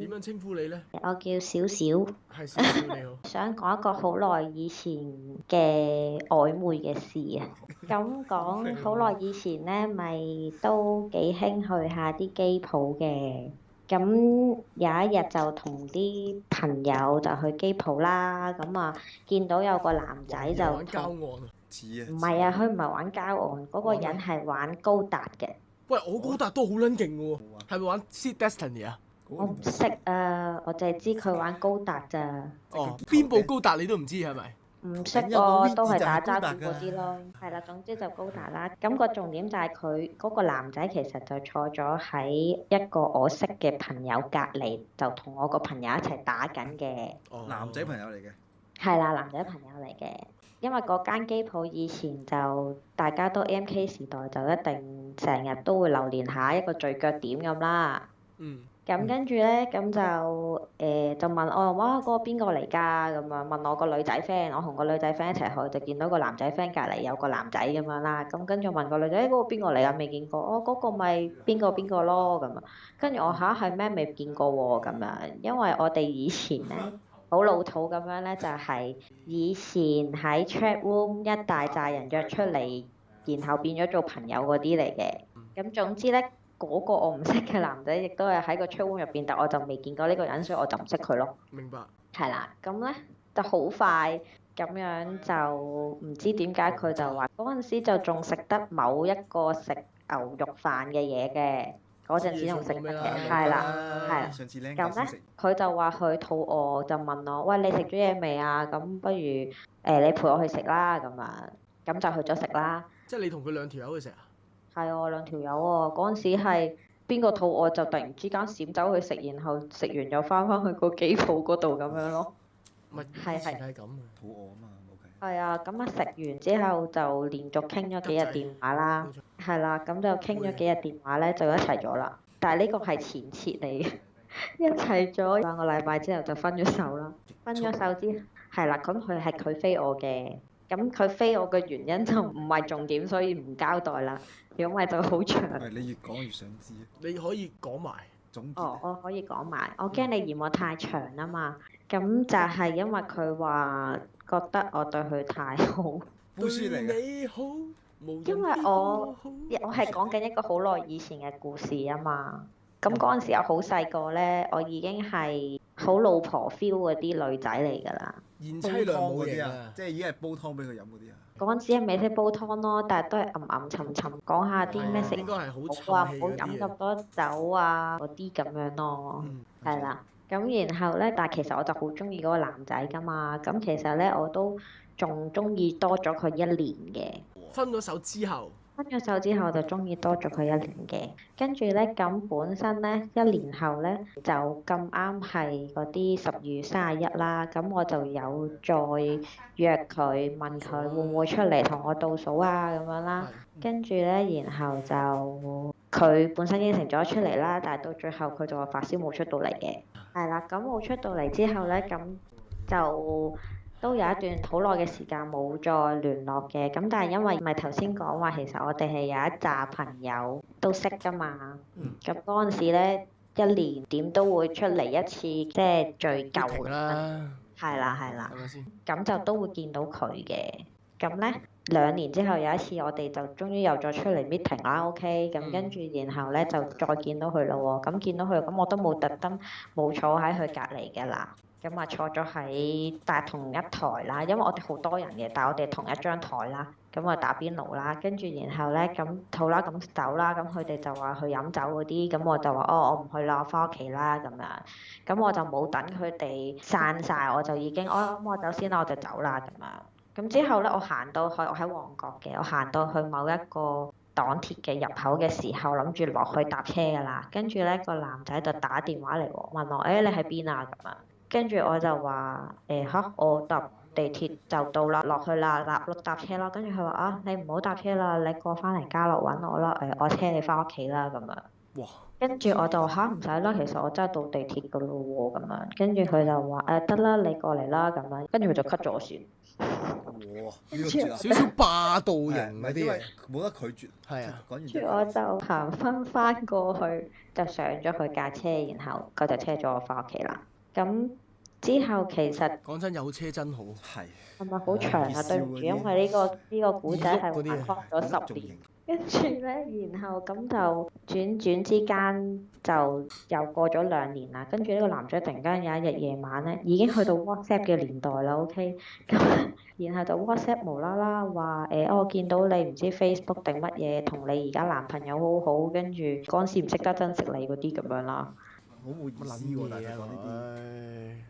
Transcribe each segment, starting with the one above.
點樣稱呼你呢？我叫小小，係少少你好。想講一個好耐以前嘅曖昧嘅事啊。咁講好耐以前咧，咪都幾興去下啲機鋪嘅。咁有一日就同啲朋友就去機鋪啦。咁啊，見到有個男仔就玩交同，岸啊！唔係啊，佢唔係玩交岸，嗰個人係玩高達嘅。喂，我高達都好撚勁嘅喎，係咪玩 Seed Destiny 啊？我唔識啊，我淨係知佢玩高達咋。哦，邊部高達你都唔知係咪？唔識喎，都係打渣古嗰啲咯。係啦，總之就高達啦。咁個重點就係佢嗰個男仔其實就坐咗喺一個我識嘅朋友隔離，就同我個朋友一齊打緊嘅。哦，男仔朋友嚟嘅。係啦，男仔朋友嚟嘅。因為嗰間機鋪以前就大家都 MK 時代，就一定成日都會流連下一個聚腳點咁啦。嗯。咁跟住咧，咁就問我哇嗰個邊個嚟㗎？咁樣問我個女仔 friend，我同個女仔 friend 一齊去，就見到個男仔 friend 隔離有個男仔咁樣啦。咁跟住問個女仔，嗰個邊個嚟啊？未見過。哦，嗰個咪邊個邊個咯咁啊。跟住我嚇係咩？未見過喎咁樣，因為我哋以前咧好老土咁樣咧，就係以前喺 chat room 一大紮人約出嚟，然後變咗做朋友嗰啲嚟嘅。咁總之咧。嗰個我唔識嘅男仔，亦都係喺個 chat room 入邊，但我就未見過呢個人，所以我就唔識佢咯。明白。係啦，咁咧就好快咁樣就唔知點解佢就話嗰陣時就仲食得某一個食牛肉飯嘅嘢嘅，嗰陣時仲食得嘅，係啦，係啦。上次僆咁咧佢就話佢肚餓，就問我：喂，你食咗嘢未啊？咁不如你陪我去食啦咁樣，咁就去咗食啦。即係你同佢兩條友去食啊？係啊，兩條友喎，嗰陣時係邊個肚餓就突然之間閃走去食，然後食完又翻去個機鋪嗰度咁樣咯。咪係以前係咁嘅。肚餓啊嘛，冇計。係啊，咁啊食完之後就連續傾咗幾日電話啦。係啦，咁就傾咗幾日電話咧，就一齊咗啦。但係呢個係前設嚟嘅，一齊咗兩個禮拜之後就分咗手啦。分咗手之係啦，咁佢係佢飛我嘅。咁佢飛我嘅原因就唔係重點，所以唔交代啦。如果唔係就好長。你越講越想知。你可以講埋總結。我可以講埋。我驚你嫌我太長啊嘛。咁就係因為佢話覺得我對佢太好。背書嚟嘅。因為我係講緊一個好耐以前嘅故事啊嘛。咁嗰陣時我好細個咧，我已經係好老婆 feel 嗰啲女仔嚟㗎啦。賢妻良母型啊！即係已經係煲湯俾佢飲嗰啲啊！嗰陣時係未識煲湯咯，但係都係暗沉沉講下啲咩食應該係好啊，唔好飲咁多酒啊嗰啲咁樣咯。係啦，咁然後咧，但係其實我就好中意嗰個男仔㗎嘛。咁其實咧我都仲中意多咗佢一年嘅。分咗手之後。分咗手之後，我就中意多咗佢一年嘅。跟住咧，咁本身咧一年後咧就咁啱係嗰啲12月31啦。咁我就有再約佢問佢會唔會出嚟同我倒數啊咁樣啦。跟住咧，然後就佢本身應承咗出嚟啦，但係到最後佢就話發燒冇出到嚟嘅。係啦，咁冇出到嚟之後咧，咁就都有一段好耐嘅時間冇再聯絡嘅。咁但係因為咪頭先講話，其實我哋係有一紮朋友都識㗎嘛。咁嗰陣時咧，一年點都會出嚟一次，即係聚舊啦。係啦係啦。係咪先？咁就都會見到佢嘅。咁咧2年之後有一次，我哋就終於又再出嚟 meeting 啦。OK，咁跟住然後咧就再見到佢咯喎。咁見到佢，咁我都冇特登冇坐喺佢隔離嘅啦。咁啊坐咗喺但係同一台啦，因為我哋好多人嘅，但係我哋同一張台啦。咁啊打邊爐啦，跟住然後咧咁好啦，咁走啦。咁佢哋就話去飲酒嗰啲，咁我就話哦，我唔去啦，我翻屋企啦咁樣。咁我就冇等佢哋散晒，我就已經咁我走先啦，我就走啦咁樣。咁之後咧，我行到去我喺旺角嘅，我行到去某一個港鐵嘅入口嘅時候，諗住落去搭車㗎啦。跟住咧個男仔就打電話嚟喎，問我你喺邊啊咁樣。跟住我就話我搭地鐵就到啦，落去啦，搭車啦。跟住佢話你唔好搭車啦，你過翻嚟嘉樂揾我啦，我車你翻屋企啦咁樣。哇！跟住我就話唔使啦，其實我真係到地鐵㗎咯喎咁樣。跟住佢就話得啦，你過嚟啦咁樣。跟住佢就 cut 咗我線。哇！呢個跟住絕啊！少少霸道係型唔係因為嗰啲嘢。冇得拒絕？係啊，講完跟住我就行翻過去，就上咗佢架車，然後佢就車咗我翻屋企啦。咁之後其實講真有車真好。係係咪好長啊？熱對唔住，燒嗰啲因為呢個古仔係耳碌嗰啲橫跨咗10年。仲型跟住咧，然後咁就轉之間就又過咗2年啦。跟住呢個男仔突然間有一日夜晚咧，已經去到 WhatsApp 嘅年代啦。OK，咁然後就 WhatsApp 無啦啦話我見到你唔知 Facebook 定乜嘢，同你而家男朋友好好，跟住嗰陣時唔識得珍惜你嗰啲咁樣啦。好冇意乜思喎！但係撚嘢講呢啲。啊？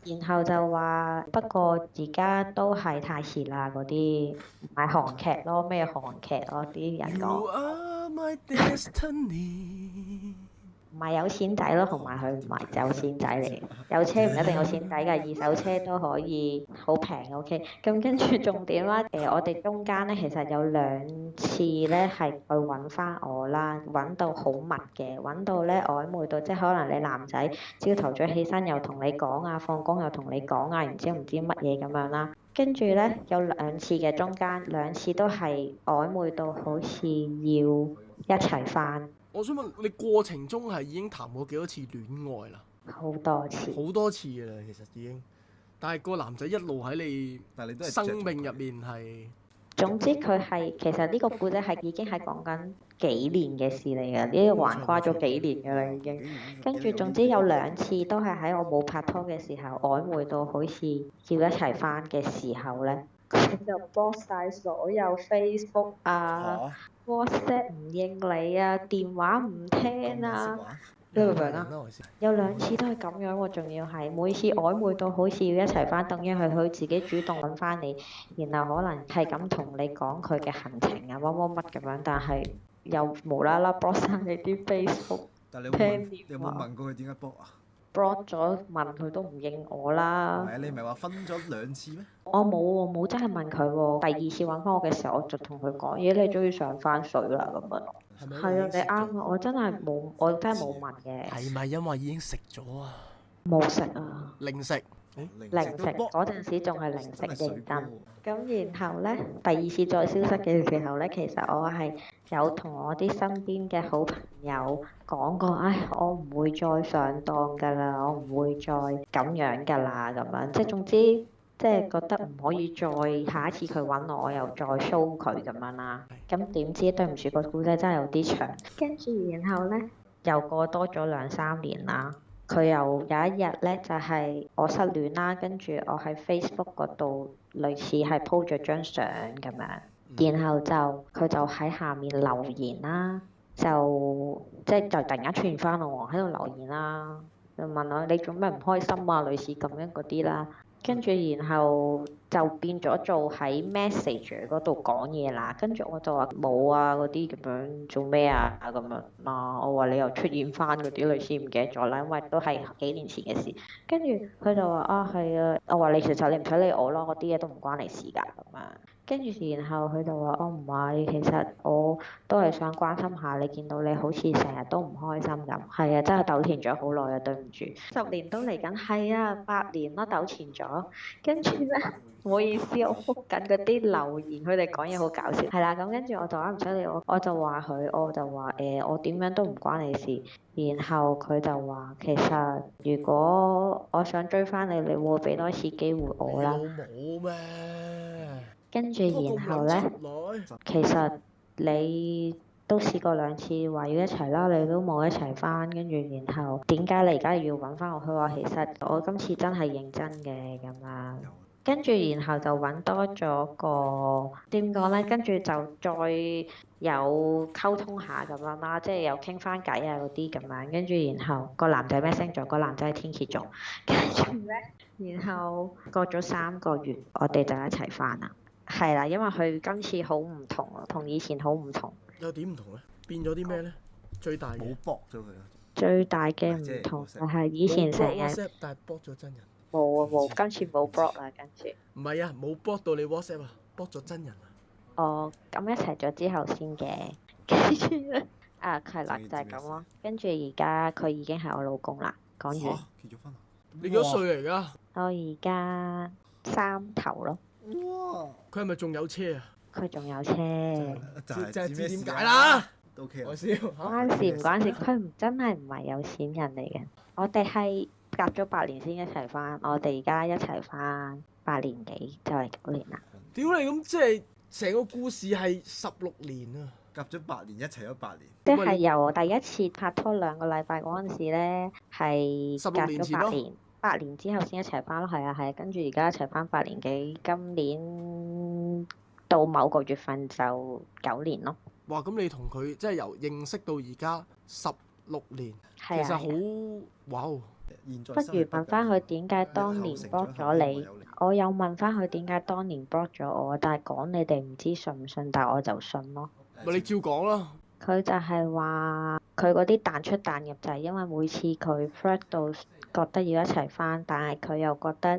然後就話不過而家都係太遲啦，嗰啲唔係韓劇咯，咩韓劇咯，啲人 You 講。 are my destiny。唔係有錢仔咯，同埋佢唔係有錢仔嚟，有車唔一定有錢仔㗎，二手車都可以好平。OK，咁跟住重點啦，我哋中間咧其實有2次咧係去揾翻我啦，揾到好密嘅，揾到咧曖昧到，即係可能你男仔朝頭早起身又同你講啊，放工又同你講啊，然之後唔知乜嘢咁樣啦。跟住咧有2次嘅，中間2次都係曖昧到好似要一齊翻。我想問你過程中係已經談過幾多次戀愛啦？好多次。好多次㗎啦，其實已經。但係個男仔一路喺你但係你都係生命入面係。總之佢係其實呢個故仔係已經係講緊幾年嘅事嚟㗎，呢個橫跨咗幾年㗎啦已經。跟住總之有2次都係喺我冇拍拖嘅時候，曖昧到好似要一齊翻嘅時候咧，佢就 block 曬所有 Facebook 啊、WhatsApp 唔應你啊、電話唔聽啊，你明唔明啊？有2次都係咁樣喎，仲要係每次曖昧到好似要一齊翻，等於係佢自己主動揾翻你，然後可能係咁同你講佢嘅行程啊乜乜乜咁樣，但係又無啦啦 block 曬你啲 Facebook。但係你有冇問過佢點解 block 啊？ block 咗問佢都唔應我啦。唔係啊，你唔係話分咗2次咩？我冇喎，冇真係問佢喎。第2次揾翻我嘅時候，我就同佢講：咦，你終於上翻水啦咁樣。係啊，你啱啊！我真係冇，我真係冇問嘅。係咪因為已經食咗啊？冇食啊！零食。零食嗰陣時仲係零食認真。咁然後咧，第2次再消失嘅時候咧，其實我係有同我啲身邊嘅好朋友講過，唉，我唔會再上當㗎啦，我唔會再咁樣㗎啦，咁樣即係總之，即係覺得唔可以再下一次佢揾我，我又再 show 佢咁樣啦。咁點知對唔住個故仔真係有啲長，跟住然後咧又過多咗2-3年啦。佢又有一日咧，就係我失戀啦，跟住我喺 Facebook 嗰度類似係 po 咗張相咁樣，然後就佢就喺下面留言啦，就突然間出現翻我喺度留言啦，就問我你做咩唔開心啊，類似咁樣嗰啲啦，跟住然後就變咗做喺 message 嗰度講嘢啦，跟住我就話冇啊嗰啲咁樣做咩啊咁樣啦，我話你又出現翻嗰啲類似唔記得咗啦，因為都係幾年前嘅事。跟住佢就話啊係啊，我話你其實你唔使理我咯，嗰啲嘢都唔關你事㗎咁啊。跟住然後佢就話唔係，其實我都係想關心下你，見到你好似成日都唔開心咁。係啊，真係糾纏咗好耐啊，對唔住。10年都嚟緊，係啊，8年啦糾纏咗。跟住咧，唔好意思，我覆緊嗰啲留言，佢哋講嘢好搞笑。係啦，咁跟住我就話唔使理我，我就話佢，我就話我點樣都唔關你事。然後佢就話其實如果我想追翻你，你會俾多次機會我啦。老母咩？跟住然後咧，其實你都試過2次話要一齊啦，你都冇一齊翻。跟住然後點解你而家要揾翻我？佢話其實我今次真係認真嘅咁樣。跟住然後就揾多咗個點講咧，跟住就再有溝通下咁樣啦，即係有傾翻偈啊嗰啲咁樣。跟住然後個男仔咩星座？個男仔係天蠍座。跟住咧，然後過咗3個月，我哋就一齊翻啦。係啦，因為佢今次好唔同啊，同以前好唔同。有點唔同咧？變咗啲咩咧？最大嘅冇搏咗佢啊！最大嘅唔同就係以前成日冇 WhatsApp，但係 block 咗真人。冇啊冇，今次冇 block 啦，今次。唔係啊，冇 block 到你 WhatsApp 啊，block 咗真人啊。哦，咁一齊咗之後先嘅，跟住咧係啦，就係咁咯。跟住而家佢已經係我老公啦。講完。結咗婚啊？你幾多歲嚟㗎？我而家3頭咯。哇！佢係咪仲有車啊？佢仲有車，就係就係知點事解啦。都 OK 啦。我笑嚇。關事唔關事，佢真係唔係有錢人嚟嘅。我哋係隔咗8年先一齊翻，我哋而家一齊翻8年幾，就係9年啦。屌你咁即係成個故事係16年啊！夾咗8年，一齊咗8年。即係由第一次拍拖2個禮拜嗰陣時咧，係隔16年咗前咯8年，8年之後先一齊翻咯。係啊係啊，跟住而家一齊翻8年幾，今年到某個月份就9年咯。哇！咁你同佢即係由認識到而家16年，其係啊，實好哇哦！現在不如問翻佢點解當年 block 咗你？我有問翻佢點解當年 block 咗我，但係講你哋唔知信唔信，但係我就信咯。咪你照講啦。佢就係話佢嗰啲彈出彈入就係因為每次佢 flirt 到覺得要一齊翻，但係佢又覺得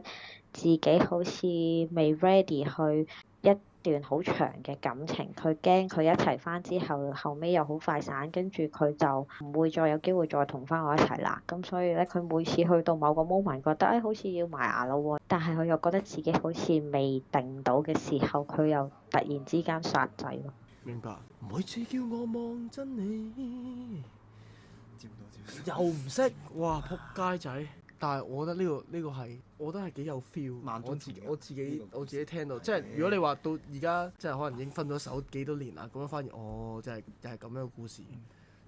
自己好似未 ready 去一段好長嘅感情，佢驚佢一齊翻之後，後尾又好快散，跟住佢就唔會再有機會再同翻我一齊啦。咁所以咧，佢每次去到某個 moment 覺得好似要埋牙咯喎，但係佢又覺得自己好似未定到嘅時候，佢又突然之間殺制咯。明白。每次叫我望真你，知唔到？又唔識，哇！仆街仔。但係我覺得呢個係，我覺得係幾有 feel。萬中之我自己聽到，即係如果你話到而家，即係可能已經分咗手幾多年啦，咁樣反而即係又係咁樣嘅故事。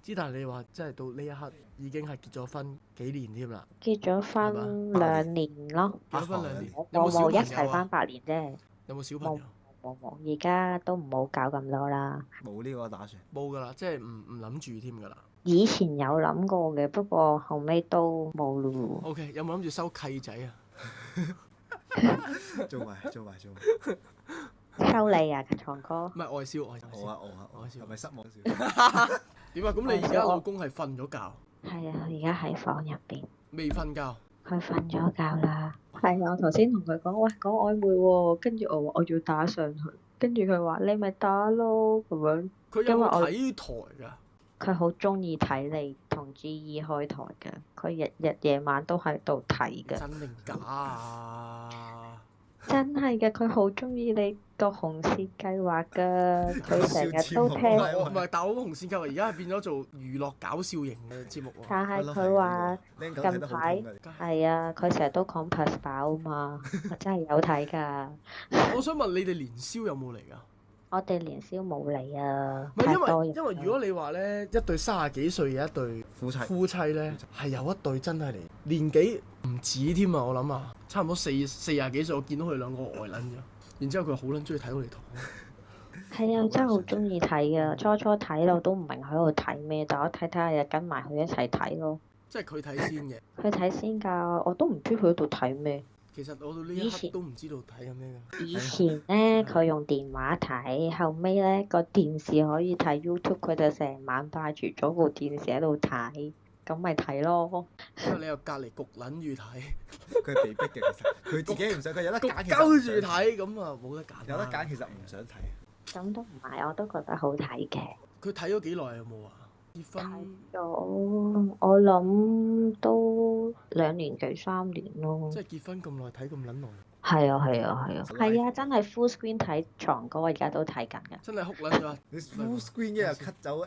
之但係你話即係到呢一刻已經係結咗婚幾年添啦。結咗婚2年咯，結咗婚2年，我有冇小朋友冇一齊啊？翻8年啫，有冇小朋友？冇，而家都唔好搞咁多啦。冇呢個打算。冇㗎啦，即係唔諗住添㗎啦。以前有諗過嘅，不過後尾都冇咯。OK，有冇諗住收契仔啊？做埋。收你啊，創哥。唔係外銷。我係咪失望少？點啊？咁你而家老公係瞓咗覺，係啊，而家喺房入邊，未瞓覺？佢瞓咗覺啦。係啊，我頭先同佢講，喂，講曖昧喎，跟住我話我要打上去，跟住佢話你咪打咯咁樣。佢有冇睇台㗎？佢好中意睇你同 G2 開台嘅，佢日日夜晚都喺度睇嘅。真定假啊？真係嘅，佢好中意你個紅線計劃㗎，佢成日都聽。唔係，但我紅線計劃而家係變咗做娛樂搞笑型嘅節目喎。但係佢話近排係啊，佢成日都講 pass 飽啊嘛，我真係有睇㗎。我想問你哋年宵有冇嚟㗎？我哋年宵冇嚟啊，唔係太多人。因為如果你話咧一對30幾歲嘅一對夫妻咧，係有一對真係嚟年紀唔止添啊！我諗啊，差唔多40幾歲，我見到佢兩個呆撚咗，然之後佢好撚中意睇我哋堂。係啊，真係好中意睇㗎。初睇到都唔明喺度睇咩，但我睇下又跟埋佢一齊睇咯。即係佢睇先嘅。佢睇先㗎，我都唔知佢喺度睇咩。其實我到呢一刻都唔知道睇緊咩㗎。以前咧，佢用電話睇，後尾咧個電視可以睇 YouTube，佢就成晚霸住咗部電視喺度睇，咁咪睇咯。之後你又隔離焗撚住睇，佢係被逼嘅，其實佢自己唔想，佢有得揀，鳩住睇，咁啊冇得揀。有得揀，其實唔想睇。咁都唔係，我都覺得好睇嘅。佢睇咗幾耐有冇啊？結婚睇咗，我諗都2年幾3年咯。即係結婚咁耐睇咁撚耐。係啊，真係 full screen 睇床歌，而家都睇緊㗎。真係哭撚咗。你 full screen 一日 cut 走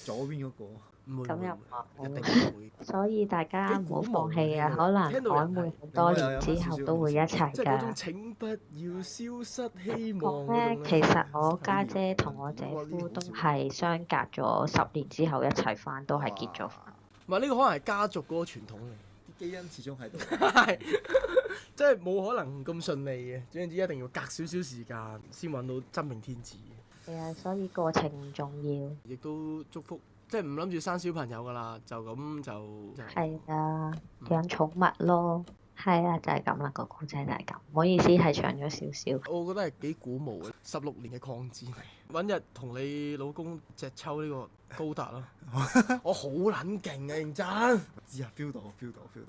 左邊嗰個。唔會，咁又一定唔會。所以大家唔好放棄啊！可能曖昧好多年之後都會一齊即係嗰種㗎。請不要消失希望講咧，其實我家姐同我姐夫都係相隔咗10年之後一齊翻，都係結咗婚。唔係呢個可能係家族嗰個傳統嚟。啲基因始終喺度。係，即係冇可能咁順利嘅，總之一定要隔少少時間先揾到真命天子。係啊，所以過程唔重要。亦都祝福，即係唔諗住生小朋友㗎啦，就咁就。係啊，養寵物咯。係啊，就係咁啦，個故仔就係咁。唔好意思，係長咗少少。我覺得係幾鼓舞嘅，16年嘅抗戰。揾日同你老公隻抽呢個高達咯，我好撚勁嘅，認真。知啊 feel 到。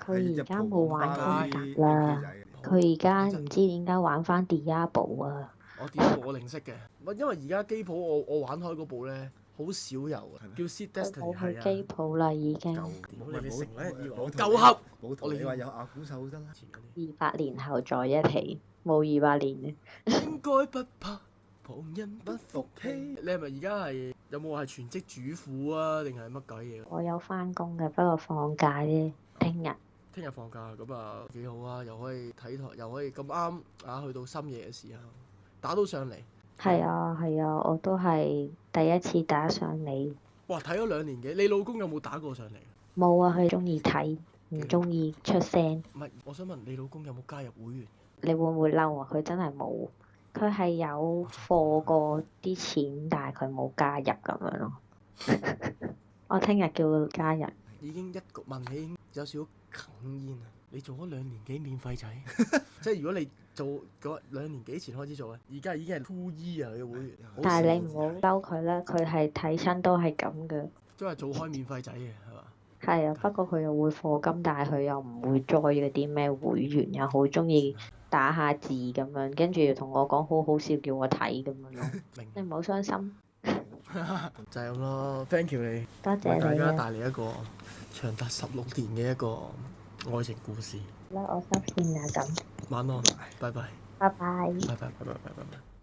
佢而家冇玩高達啦，佢而家唔知點解玩翻 Diablo 啊。我 Diablo 我零識嘅，因為而家機鋪我玩開嗰部咧，好少有啊係，咩叫 Seed 佢 Destiny 冇去係啊。機鋪啦已經。屌你成日以為我冇夠黑，冇同你話有阿古手得啦。前嗰啲200年後在一起，冇200年嘅。應該不怕旁人不不服氣。你係咪而家係有冇係全職主婦啊？定係乜鬼嘢？我有翻工嘅，不過放假啫。聽日聽日放假咁啊，幾好啊！又可以睇台，又可以咁啱啊，去到深夜嘅時候打到上嚟。係啊係啊，我都係第一次打上嚟。哇！睇咗2年幾，你老公有冇打過上嚟？冇啊，佢中意睇，唔中意出聲。唔係，我想問你老公有冇加入會員？你會唔會嬲啊？佢真係冇，佢係有課過啲錢，但係佢冇加入咁樣咯。我聽日叫佢加入。已經一個問起已經有少少哽咽啊！你做咗2年幾免費仔，即係如果你做嗰2年幾前開始做嘅，而家已經係 2E 啊佢嘅會員。但係你唔好嬲佢啦，佢係睇親都係咁嘅。都係做開免費仔嘅係嘛？係啊，不過佢又會課金，但係佢又唔會 join 嗰啲咩會員，又好中意打下字咁樣，跟住同我講好好笑，叫我睇咁樣咯。明你唔好傷心，就係咁咯，thank you 你，多為大家謝你啊！帶嚟一個長達16年嘅一個愛情故事。啦，我收線啦咁，晚安，拜拜，拜拜。拜拜，拜拜，拜拜。